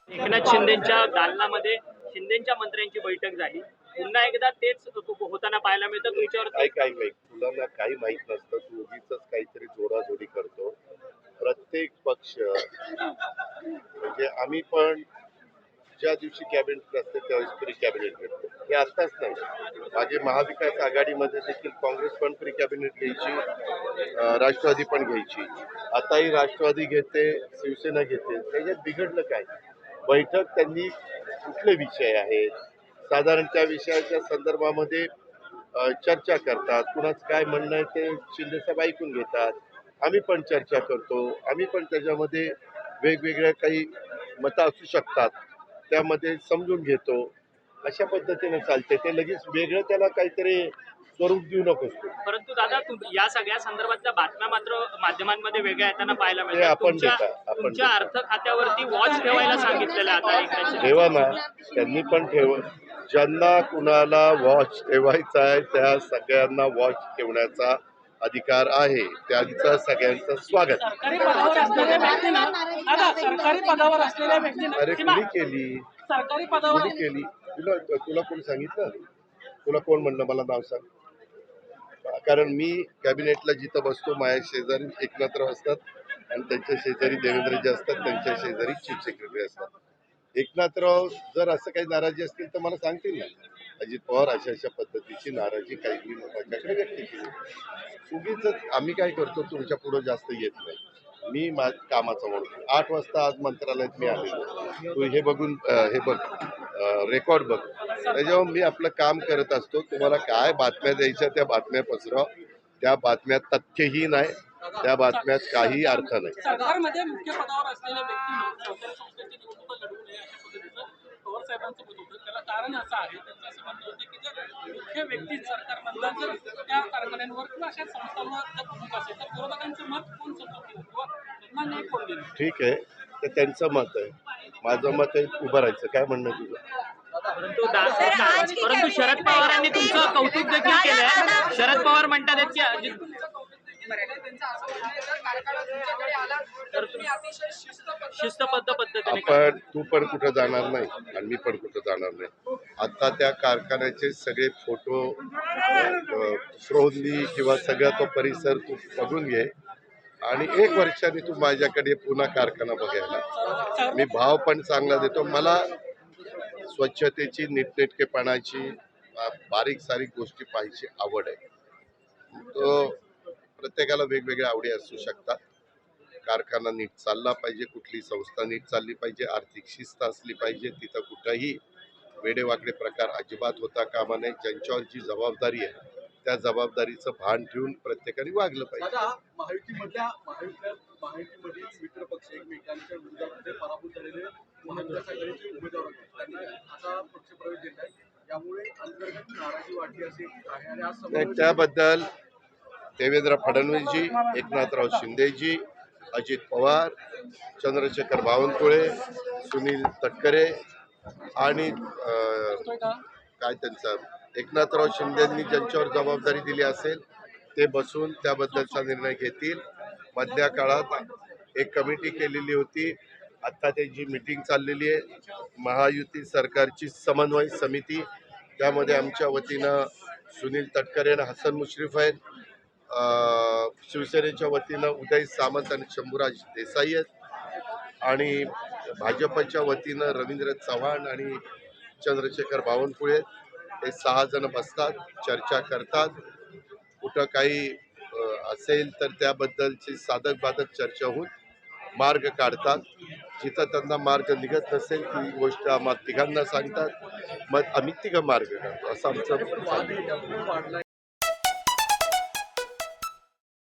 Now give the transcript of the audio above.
एकनाथ शिंदेच्या दालनामध्ये शिंदेच्या मंत्र्यांची बैठक झाली. पुन्हा एकदा तेच होताना पाहायला मिळतं. तुमच्यावर ऐक ऐक ऐक तुला ना काही माहित नसतं, तू उगीच काहीतरी जोडाजोडी करतो. प्रत्येक पक्ष म्हणजे आम्ही पण ज्या दिवशी कॅबिनेट असते त्यावेळेस फ्री कॅबिनेट घेतो. हे आत्ताच नाही, मागे महाविकास आघाडीमध्ये देखील काँग्रेस पण फ्री कॅबिनेट घ्यायची, राष्ट्रवादी पण घ्यायची. आताही राष्ट्रवादी घेते, शिवसेना घेते. त्याच्यात बिघडलं काय? बैठक त्यांनी कुठले विषय आहेत, साधारण त्या विषयाच्या संदर्भामध्ये चर्चा करतात. कुणाचं काय म्हणणं आहे ते शिंदेसाहेब ऐकून घेतात. आम्ही पण चर्चा करतो. आम्ही पण त्याच्यामध्ये वेगवेगळ्या काही मतं असू शकतात, त्यामध्ये समजून घेतो. अशा पद्धतीने चालते. ते लगेच वेगळं त्याला काहीतरी स्वरूप देऊ नकोस तू. परंतु दादा या सगळ्या संदर्भातल्या बातम्या मात्र माध्यमांमध्ये वेगळ्या येताना पाहायला ते मिळतात. आपण तुमच्या अर्थ खात्यावरती वॉच ठेवायला सांगितलेलं आहे आता एकनाथ शिंदे. ठेवा ना, त्यांनी पण ठेव. ज्यांना कुणाला वॉच ठेवायचा आहे त्या सगळ्यांना वॉच ठेवण्याचा अधिकार आहे. त्यांचं सगळ्यांचं स्वागत. सरकारी पदावर असलेल्या व्यक्तींना सरकारी पदावर असलेल्या व्यक्तींना अरे कुणी केली, सरकारी पदावर कुणी केली? तुला कोण सांगितलं? तुला कोण म्हणलं मला नाव सांग? कारण मी कॅबिनेटला जिथं बसतो माझ्या शेजारी एकनाथराव असतात आणि त्यांच्या शेजारी देवेंद्रजी असतात, त्यांच्या शेजारी चीफ सेक्रेटरी असतात. एकनाथराव जर असं काही नाराजी असतील तर मला सांगतील ना, अजित पवार अशा अशा पद्धतीची नाराजी काही माझ्याकडे व्यक्त केली. उगीच आम्ही काय करतो, तुमच्या पुढं जास्त येत नाही. मी कामाचा म्हणतो. 8 वाजता आज मंत्रालयात मी आलेलो. तू हे बघून हे बघ, रेकॉर्ड बघ. त्याच्यावर मी आपलं काम करत असतो. तुम्हाला काय बातम्या द्यायच्या त्या बातम्या पसरवा. त्या बातम्यात तथ्यही नाही, त्या बातम्यात काही अर्थ नाही. सरकारमध्ये मुख्य पदावर असलेल्या व्यक्तींना सहकारी संस्थेची निवडणूक लढवू नये अशा पद्धतीचं पवार साहेबांचं मत होतं. त्याला कारण असं आहे, त्यांचं असं म्हणणं होतं की जर मुख्य व्यक्ती सरकारमधला जर त्या कारखान्यांवर किंवा अशा संस्थांवर जर प्रमुख असेल तर विरोधकांचं मत कोण समजून किंवा त्यांना न्याय कोण देईल? ठीक आहे, तर त्यांचं मत आहे. माझं मत आहे उभं राहायचं. काय म्हणणं तुझं? परंतु शरद पवारांनी तुमचं कौतुक देखील केलंय. शरद पवार म्हणतात की शिस्तबद्ध पद्धतीने आपण तू पण कुठं जाणार नाही आणि मी पण कुठं जाणार नाही. आता त्या कारखान्याचे सगळे फोटो फ्रोनली किंवा सगळा तो परिसर तू बघून घे आणि 1 वर्षाने तू माझ्याकडे पुन्हा कारखाना बघायला. मी भाव पण चांगला देतो. मला स्वच्छतेची, नीटनेटकेपणाची, बारीक सारीक गोष्टी पाहायची आवड आहे. तो प्रत्येकाला वेगवेगळ्या आवडी असू शकतात. कारखाना नीट चालला पाहिजे, कुठली संस्था नीट चालली पाहिजे, आर्थिक शिस्त असली पाहिजे. तिथं कुठंही वेडेवाकडे प्रकार अजिबात होता कामा नये. ज्यांच्यावर जी जबाबदारी आहे त्या जबाबदारीचं भान ठेवून प्रत्येकाने वागलं पाहिजे. महायुतीमधील मित्र पक्ष एकमेकांच्या विरोधामध्ये पराभूत झालेले महाविकास आघाडीचे उमेदवार होते. त्यांनी आता पक्षप्रवेश केला आहे. यामुळे अंतर्गत नाराजी वाढली असे आहे आणि आज त्याबद्दल देवेंद्र फडणवीसजी, एकनाथराव शिंदेजी, अजित पवार, चंद्रशेखर बावनकुळे, सुनील तटकरे आणि काय त्यांचं एकनाथराव शिंदेंनी ज्यांच्यावर जबाबदारी दिली असेल ते बसून त्याबद्दलचा निर्णय घेतील. मधल्या काळात एक कमिटी केलेली होती. आता त्याची मीटिंग चाललेली आहे, महायुती सरकारची समन्वय समिती. त्यामध्ये आमच्या वतीनं सुनील तटकरे आणि हसन मुश्रीफ आहेत. शिवसेनेच्या वतीनं उदय सामंत आणि शंभूराज देसाई आहेत आणि भाजपच्या वतीनं रवींद्र चव्हाण आणि चंद्रशेखर बावनकुळे आहेत. हे 6 जण बसतात, चर्चा करतात. कुठं काही असेल तर त्याबद्दलची साधक बाधक चर्चा होऊन मार्ग काढतात. जिथं त्यांना मार्ग निघत नसेल ती गोष्ट आम्हाला तिघांना सांगतात, मग आम्ही तिघं मार्ग काढतो. असं आमचं